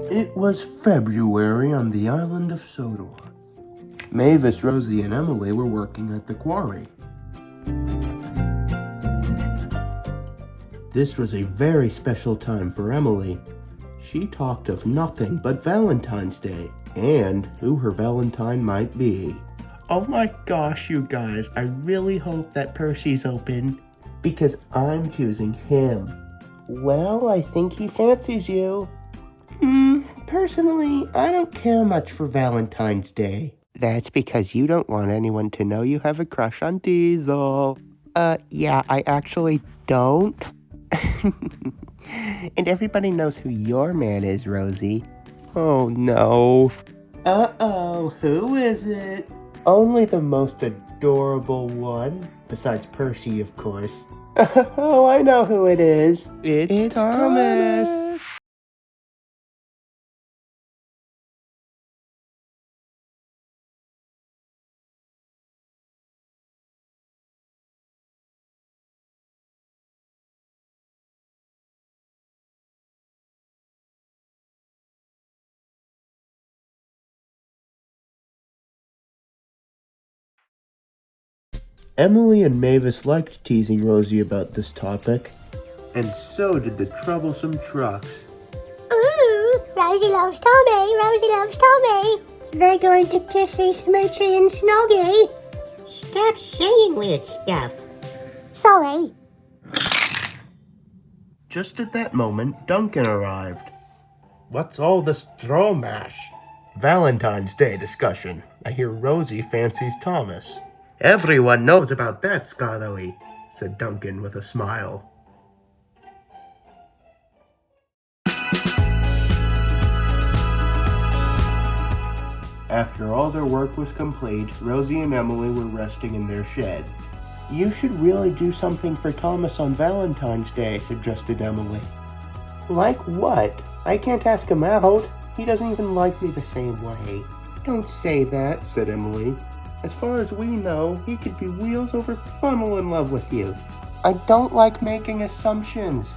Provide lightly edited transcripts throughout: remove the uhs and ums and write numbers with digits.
It was February on the island of Sodor. Mavis, Rosie, and Emily were working at the quarry. This was a very special time for Emily. She talked of nothing but Valentine's Day and who her Valentine might be. Oh my gosh, you guys, I really hope that Percy's open because I'm choosing him. Well, I think he fancies you. Personally, I don't care much for Valentine's Day. That's because you don't want anyone to know you have a crush on Diesel. Yeah, I actually don't. And everybody knows who your man is, Rosie. Oh, no. Uh-oh, who is it? Only the most adorable one, besides Percy, of course. Oh, I know who it is. It's Thomas. Emily and Mavis liked teasing Rosie about this topic, and so did the troublesome trucks. Ooh, Rosie loves Tommy, Rosie loves Tommy. They're going to kissy, smoochy, and snoggy. Stop saying weird stuff. Sorry. Just at that moment, Duncan arrived. What's all the straw mash? Valentine's Day discussion. I hear Rosie fancies Thomas. Everyone knows about that, Scarlowy, said Duncan with a smile. After all their work was complete, Rosie and Emily were resting in their shed. You should really do something for Thomas on Valentine's Day, suggested Emily. Like what? I can't ask him out. He doesn't even like me the same way. Don't say that, said Emily. As far as we know, he could be wheels over funnel in love with you. I don't like making assumptions.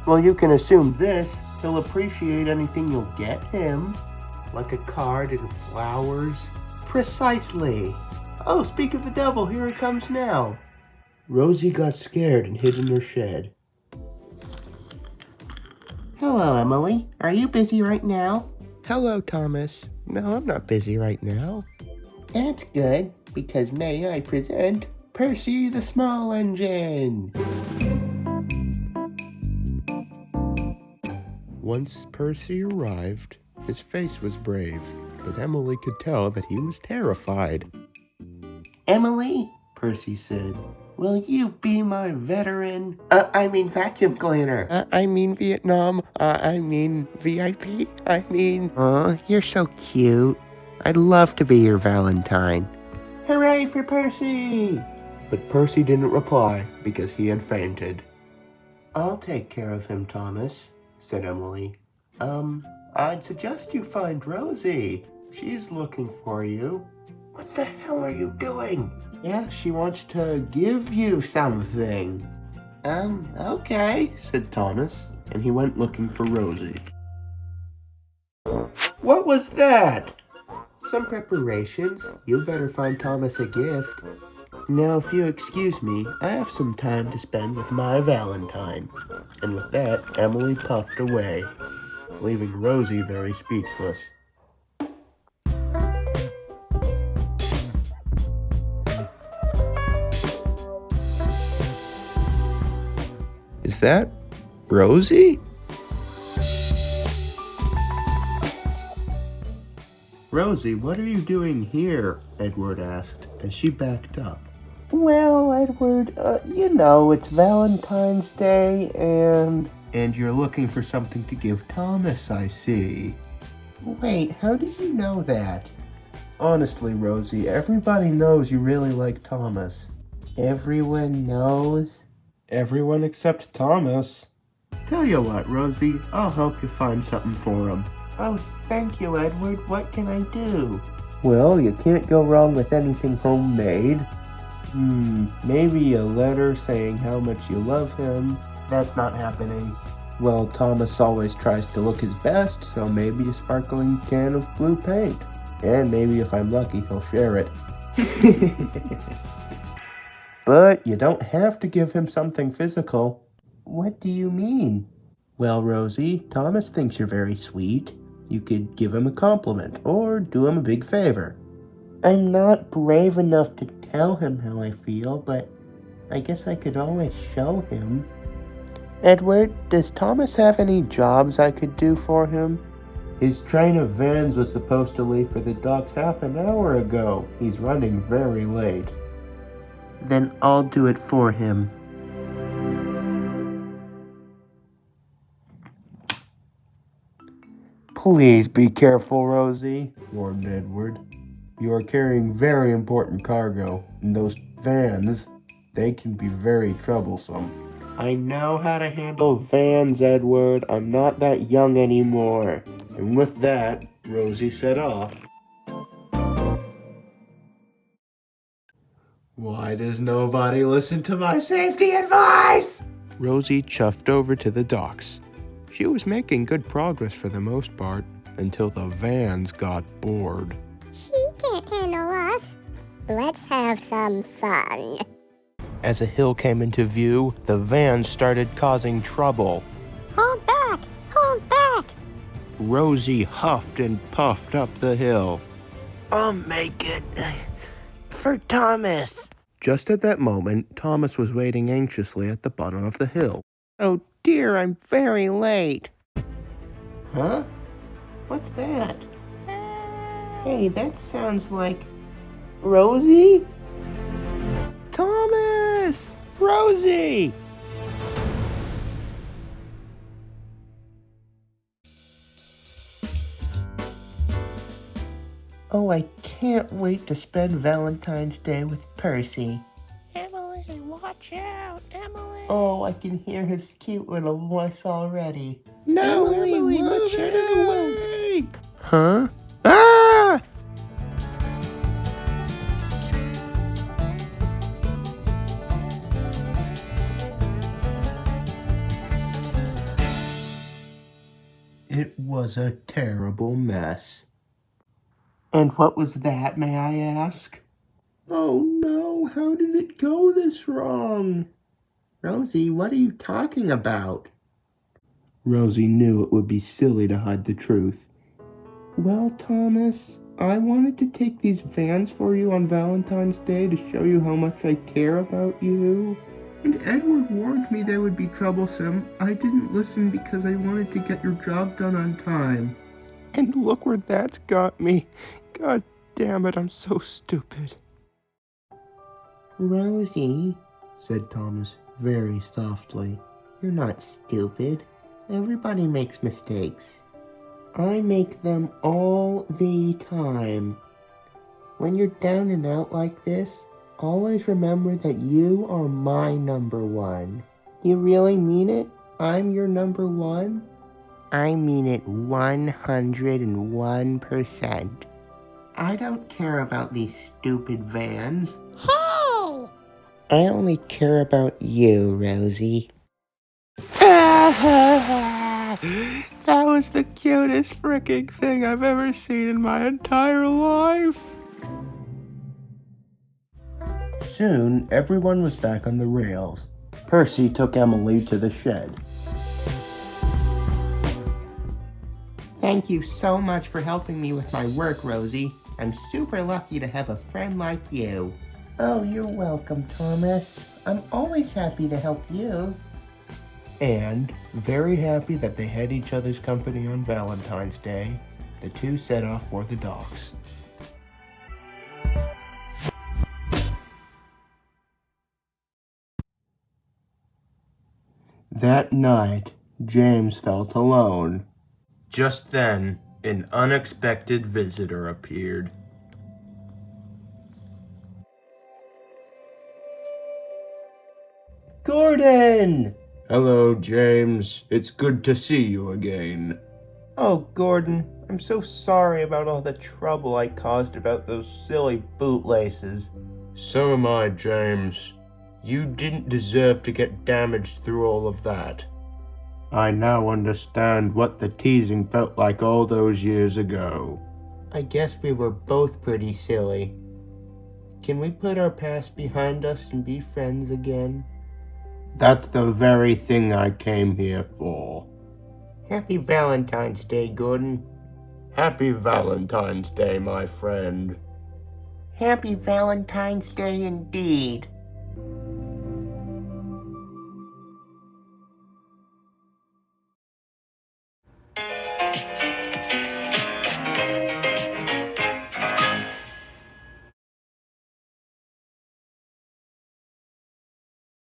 Well, you can assume this. He'll appreciate anything you'll get him. Like a card and flowers. Precisely. Oh, speak of the devil, here he comes now. Rosie got scared and hid in her shed. Hello, Emily. Are you busy right now? Hello, Thomas. No, I'm not busy right now. That's good, because may I present Percy the Small Engine. Once Percy arrived, his face was brave, but Emily could tell that he was terrified. Emily, Percy said, will you be my veteran? Vacuum cleaner. I mean Vietnam. VIP. You're so cute. I'd love to be your Valentine. Hooray for Percy! But Percy didn't reply because he had fainted. I'll take care of him, Thomas, said Emily. I'd suggest you find Rosie. She's looking for you. What the hell are you doing? Yeah, she wants to give you something. Okay, said Thomas, and he went looking for Rosie. What was that? Some preparations. You better find Thomas a gift. Now, if you excuse me, I have some time to spend with my Valentine. And with that, Emily puffed away, leaving Rosie very speechless. Is that Rosie? Rosie, what are you doing here? Edward asked as she backed up. Well, Edward, it's Valentine's Day and you're looking for something to give Thomas, I see. Wait, how did you know that? Honestly, Rosie, everybody knows you really like Thomas. Everyone knows? Everyone except Thomas. Tell you what, Rosie, I'll help you find something for him. Oh, thank you, Edward. What can I do? Well, you can't go wrong with anything homemade. Maybe a letter saying how much you love him. That's not happening. Well, Thomas always tries to look his best, so maybe a sparkling can of blue paint. And maybe if I'm lucky, he'll share it. But you don't have to give him something physical. What do you mean? Well, Rosie, Thomas thinks you're very sweet. You could give him a compliment or do him a big favor. I'm not brave enough to tell him how I feel, but I guess I could always show him. Edward, does Thomas have any jobs I could do for him? His train of vans was supposed to leave for the docks half an hour ago. He's running very late. Then I'll do it for him. Please be careful, Rosie, warned Edward. You are carrying very important cargo, and those vans, they can be very troublesome. I know how to handle vans, Edward. I'm not that young anymore. And with that, Rosie set off. Why does nobody listen to my safety advice? Rosie chuffed over to the docks. She was making good progress for the most part, until the vans got bored. She can't handle us. Let's have some fun. As a hill came into view, the vans started causing trouble. Hold back! Hold back! Rosie huffed and puffed up the hill. I'll make it. For Thomas. Just at that moment, Thomas was waiting anxiously at the bottom of the hill. Oh dear, I'm very late. Huh? What's that? Hey, that sounds like Rosie? Thomas! Rosie! Oh, I can't wait to spend Valentine's Day with Percy. Emily, watch out! Emily! Oh, I can hear his cute little voice already. No, Emily, much move out of the way! out. Huh? Ah! It was a terrible mess. And what was that, may I ask? Oh no, how did it go this wrong? Rosie, what are you talking about? Rosie knew it would be silly to hide the truth. Well, Thomas, I wanted to take these vans for you on Valentine's Day to show you how much I care about you. And Edward warned me they would be troublesome. I didn't listen because I wanted to get your job done on time. And look where that's got me. God damn it, I'm so stupid. Rosie, Said Thomas very softly. you're not stupid. Everybody makes mistakes. I make them all the time. When you're down and out like this, always remember that you are my number one. You really mean it? I'm your number one? I mean it 101%. I don't care about these stupid vans. Hey! I only care about you, Rosie. That was the cutest freaking thing I've ever seen in my entire life. Soon, everyone was back on the rails. Percy took Emily to the shed. Thank you so much for helping me with my work, Rosie. I'm super lucky to have a friend like you. Oh, you're welcome, Thomas. I'm always happy to help you. And, very happy that they had each other's company on Valentine's Day, the two set off for the docks. That night, James felt alone. Just then, an unexpected visitor appeared. Gordon! Hello, James. It's good to see you again. Oh, Gordon, I'm so sorry about all the trouble I caused about those silly bootlaces. So am I, James. You didn't deserve to get damaged through all of that. I now understand what the teasing felt like all those years ago. I guess we were both pretty silly. Can we put our past behind us and be friends again? That's the very thing I came here for. Happy Valentine's Day, Gordon. Happy Valentine's Day, my friend. Happy Valentine's Day indeed.